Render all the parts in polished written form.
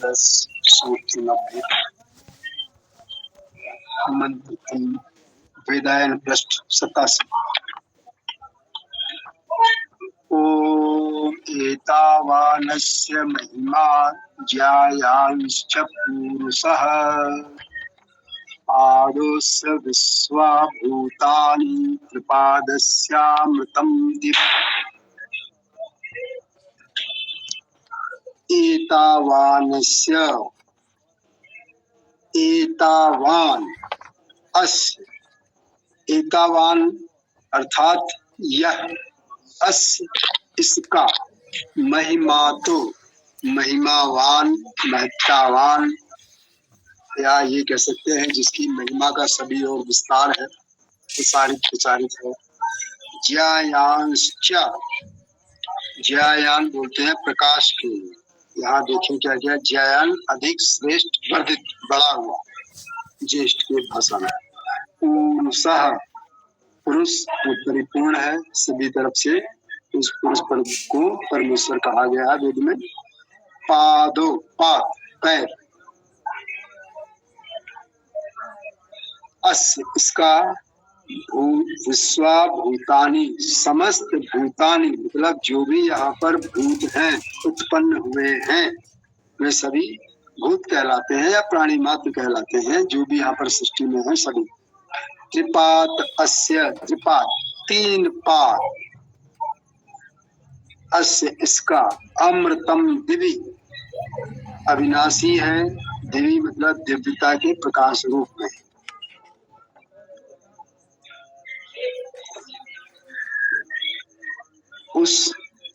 सूत्र 90 मंत्र 3 वेदायन पृष्ठ 87। ओम एतावानस्य महिमा ज्यायांश्च पूरुषः आदोस्य विश्वा भूतानि त्रिपादस्यामृतं दिवि। एतावानस्य एतावान अस्य एतावान अर्थात यह अस्य इसका महिमा तो महिमावान महत्तावान या ये कह सकते हैं जिसकी महिमा का सभी और विस्तार है प्रचारित है। ज्यायांश्च ज्यायान बोलते हैं प्रकाश के। यहाँ देखें क्या क्या ज्यायान अधिक श्रेष्ठ वर्धित बड़ा हुआ ज्येष्ठ के भाषा में। पुरुषः पुरुष परिपूर्ण है सभी तरफ से, उस पुरुष पर को परमेश्वर कहा गया है वेद में। पादो पाद पैर अस्य इसका विश्वा भूतानि समस्त भूतानि मतलब जो भी यहाँ पर भूत हैं उत्पन्न हुए हैं वे सभी भूत कहलाते हैं या प्राणी मात्र कहलाते हैं, जो भी यहाँ पर सृष्टि में है सभी। त्रिपाद अस्य त्रिपाद तीन पाद अस्य इसका अमृतम दिवि अविनाशी है। दिवि मतलब दिव्यता के प्रकाश रूप में। उस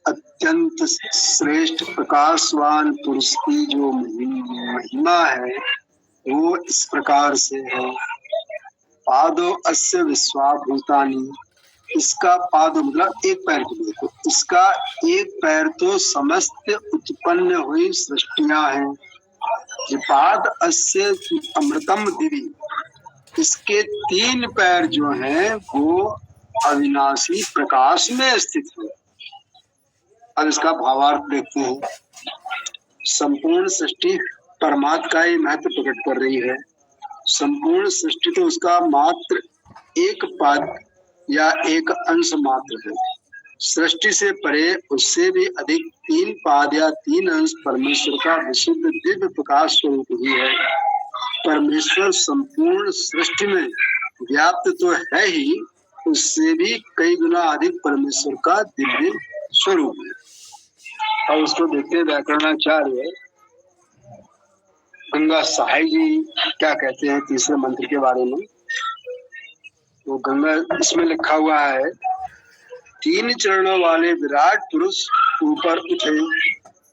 अत्यंत श्रेष्ठ प्रकाशवान पुरुष की जो महिमा है वो इस प्रकार से है। पादो अस्य विश्वा भूतानि इसका पाद मतलब एक पैर के लिए, तो इसका एक पैर तो समस्त उत्पन्न हुई सृष्टियां हैं। त्रिपाद अस्य अमृतम दिवि इसके तीन पैर जो हैं वो अविनाशी प्रकाश में स्थित है। अब इसका भावार्थ देखते हैं। संपूर्ण सृष्टि परमात्मा का ही महत्व प्रकट कर रही है। संपूर्ण सृष्टि तो उसका मात्र एक पद या एक अंश मात्र है। सृष्टि से परे उससे भी अधिक तीन पाद या तीन अंश परमेश्वर का विशुद्ध दिव्य प्रकाश स्वरूप ही है। परमेश्वर संपूर्ण सृष्टि में व्याप्त तो है ही, उससे भी कई गुना अधिक परमेश्वर का दिव्य स्वरूप है। और उसको देखते व्याकरणाचार्य गंगा सहाय जी क्या कहते हैं तीसरे मंत्र के बारे में। वो गंगा इसमें लिखा हुआ है, तीन चरणों वाले विराट पुरुष ऊपर उठे,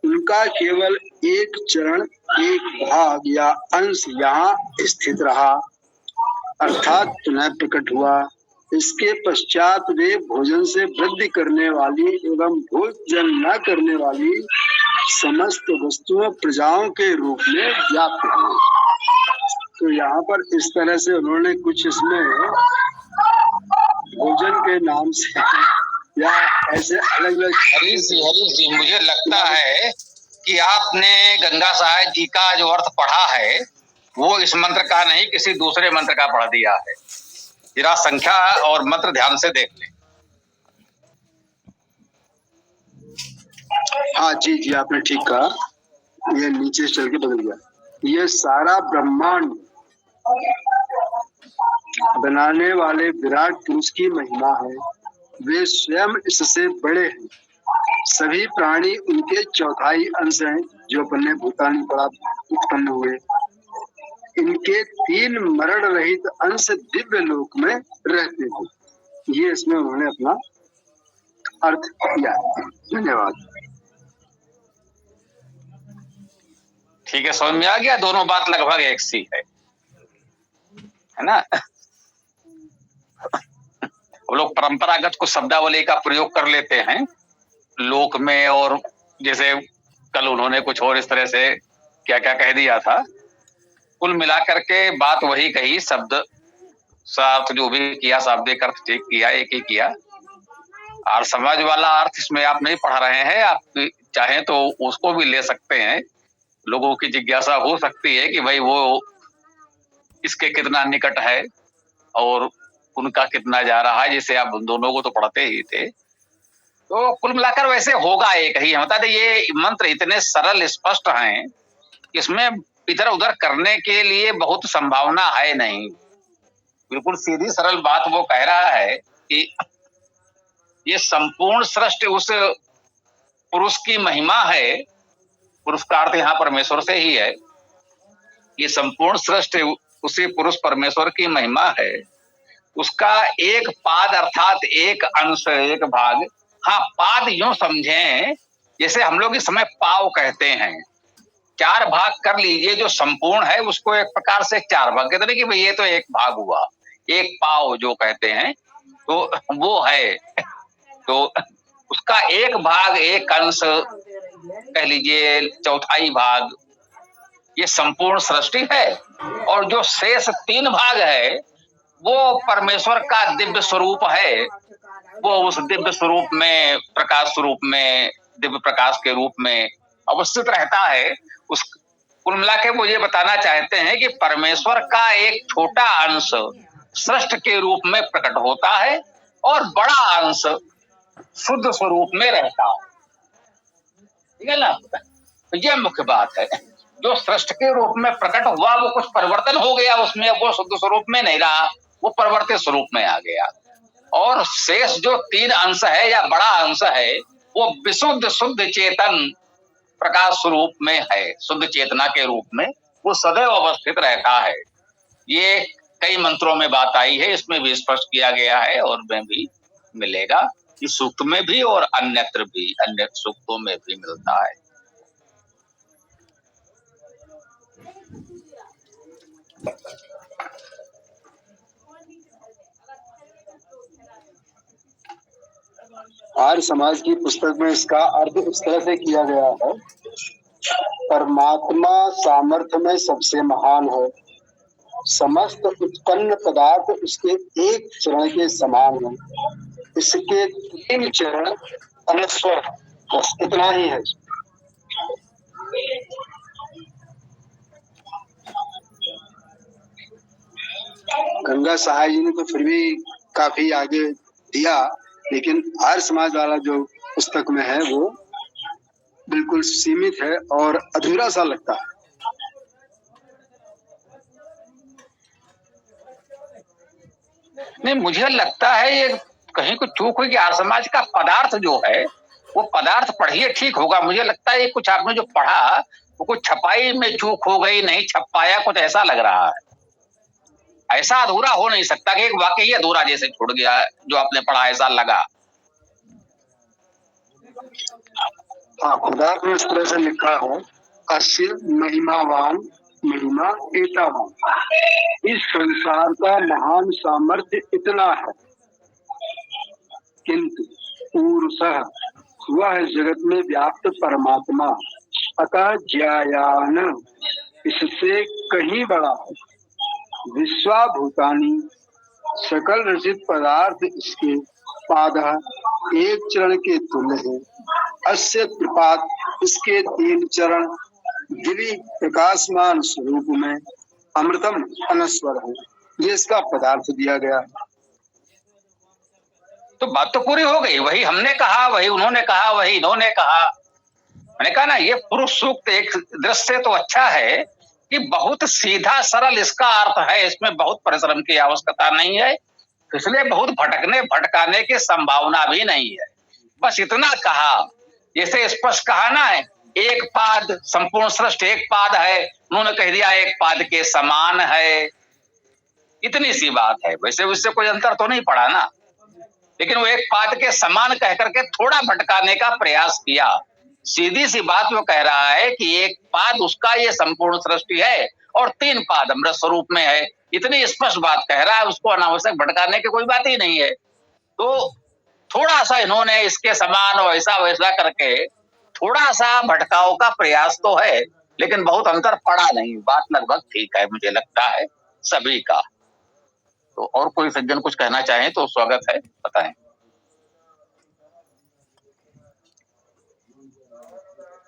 उनका केवल एक चरण एक भाग या अंश यहाँ स्थित रहा अर्थात पुनः प्रकट हुआ। इसके पश्चात वे भोजन से वृद्धि करने वाली एवं भोजन न करने वाली समस्त वस्तुओं प्रजाओं के रूप में व्याप्त हुए। तो यहाँ पर इस तरह से उन्होंने कुछ इसमें भोजन के नाम से या ऐसे अलग अलग। हरीश जी मुझे लगता है कि आपने गंगा सहाय जी का जो अर्थ पढ़ा है वो इस मंत्र का नहीं किसी दूसरे मंत्र का पढ़ दिया है। जरा संख्या और मंत्र ध्यान से देख लें। हाँ जी जी आपने ठीक कहा, ये नीचे चल के बदल गया। ये सारा ब्रह्मांड बनाने वाले विराट पुरुष की महिमा है। वे स्वयं इससे बड़े हैं। सभी प्राणी उनके चौथाई अंश हैं जो अपने भूतानी पड़ा उत्पन्न हुए। इनके तीन मरण रहित अंश दिव्य लोक में रहते हैं। ये इसमें उन्होंने अपना अर्थ किया। धन्यवाद। ठीक है, समझ में आ गया। दोनों बात लगभग एक सी है ना। वो लोग परंपरागत कुछ शब्दावली का प्रयोग कर लेते हैं लोक में, और जैसे कल उन्होंने कुछ और इस तरह से क्या क्या कह दिया था। कुल मिलाकर के बात वही कही, शब्द अर्थ जो भी किया शाब्दिक अर्थ ठीक किया, एक ही किया। और समाज वाला अर्थ इसमें आप नहीं पढ़ा रहे हैं, आप चाहें तो उसको भी ले सकते हैं। लोगों की जिज्ञासा हो सकती है कि भाई वो इसके कितना निकट है और उनका कितना जा रहा है, जैसे आप दोनों को तो पढ़ते ही थे। तो कुल मिलाकर वैसे होगा एक ही, बता दें ये मंत्र इतने सरल स्पष्ट हैं, इसमें इधर उधर करने के लिए बहुत संभावना है नहीं। बिल्कुल सीधी सरल बात वो कह रहा है कि ये संपूर्ण सृष्टि उस पुरुष की महिमा है, पुरुष का अर्थ यहाँ परमेश्वर से ही है। ये संपूर्ण सृष्टि उसी पुरुष परमेश्वर की महिमा है, उसका एक पाद अर्थात एक अंश, एक भाग। हाँ, पाद यूं समझें जैसे हम लोग इस समय पाव कहते हैं, 4 भाग कर लीजिए, जो संपूर्ण है उसको एक प्रकार से 4 भाग कहते हैं कि भाई ये तो एक भाग हुआ, एक पाव जो कहते हैं तो वो है। तो उसका एक भाग, एक अंश कह लीजिए, चौथाई भाग, ये संपूर्ण सृष्टि है। और जो शेष 3 भाग है वो परमेश्वर का दिव्य स्वरूप है। वो उस दिव्य स्वरूप में, प्रकाश स्वरूप में, दिव्य प्रकाश के रूप में अवस्थित रहता है। उस कुल मिला के वो ये बताना चाहते हैं कि परमेश्वर का एक छोटा अंश सृष्टि के रूप में प्रकट होता है और बड़ा अंश शुद्ध स्वरूप में रहता है। ठीक है ना? तो ये मुख्य बात है। जो सृष्टि के रूप में प्रकट हुआ वो कुछ परिवर्तन हो गया उसमें, वो शुद्ध स्वरूप में नहीं रहा, वो परिवर्तित स्वरूप में आ गया। और शेष जो 3 अंश है या बड़ा अंश है वो विशुद्ध शुद्ध चेतन प्रकाश स्वरूप में है, शुद्ध चेतना के रूप में वो सदैव अवस्थित रहता है। ये कई मंत्रों में बात आई है, इसमें भी स्पष्ट किया गया है और में भी मिलेगा, इस सूक्त में भी और अन्यत्र भी, अन्य सूक्तों में भी मिलता है। आर्य समाज की पुस्तक में इसका अर्थ इस तरह से किया गया है, परमात्मा सामर्थ्य में सबसे महान है, समस्त उत्पन्न पदार्थ उसके एक चरण के समान है, इसके 3 चरण अनस्वर, बस इतना ही है। गंगा सहाय जी ने तो फिर भी काफी आगे दिया, लेकिन आर्य समाज वाला जो पुस्तक में है वो बिल्कुल सीमित है और अधूरा सा लगता है। नहीं, मुझे लगता है ये कहीं कुछ चूक हुई कि आर्य समाज का पदार्थ जो है वो पदार्थ पढ़िए ठीक होगा। मुझे लगता है ये कुछ आपने जो पढ़ा वो कुछ छपाई में चूक हो गई, नहीं छप पाया, कुछ ऐसा लग रहा है। ऐसा अधूरा हो नहीं सकता कि एक वाकई अधूरा जैसे छूट गया जो आपने पढ़ा, ऐसा लगा। हाँ, खुदा ने इस तरह से लिखा है, अस्य महिमावान महिमा एतावान, इस संसार का महान सामर्थ्य इतना है, किंतु पुरुषः वह जगत में व्याप्त परमात्मा अतः ज्यायान इससे कहीं बड़ा है, विश्वाभूतानि सकल रचित पदार्थ इसके पादः एक चरण के तुल्य है, अस्य कृपात इसके 3 चरण दिव्य प्रकाशमान स्वरूप में अमृतम अनस्वर है। ये इसका पदार्थ दिया गया है। तो बात तो पूरी हो गई, वही हमने कहा, वही उन्होंने कहा, वही इन्होंने कहा। मैंने कहा ना, ये पुरुष सूक्त एक दृष्टि से तो अच्छा है कि बहुत सीधा सरल इसका अर्थ है, इसमें बहुत परिश्रम की आवश्यकता नहीं है, इसलिए बहुत भटकने भटकाने की संभावना भी नहीं है। बस इतना कहा, जैसे स्पष्ट कहा ना, एक पाद, संपूर्ण सृष्टि एक पाद है, उन्होंने कह दिया एक पाद के समान है, इतनी सी बात है। वैसे उससे कोई अंतर तो नहीं पड़ा ना, लेकिन वो एक पाद के समान कह करके थोड़ा भटकाने का प्रयास किया। सीधी सी बात वो कह रहा है कि एक पाद उसका ये संपूर्ण सृष्टि है और 3 पाद अमृत स्वरूप में है, इतनी स्पष्ट बात कह रहा है, उसको अनावश्यक भटकाने की कोई बात ही नहीं है। तो थोड़ा सा इन्होंने इसके समान वैसा वैसा करके थोड़ा सा भटकाव का प्रयास तो है, लेकिन बहुत अंतर पड़ा नहीं, बात लगभग ठीक है मुझे लगता है सभी का। तो और कोई सज्जन कुछ कहना चाहें तो स्वागत है, बताएं।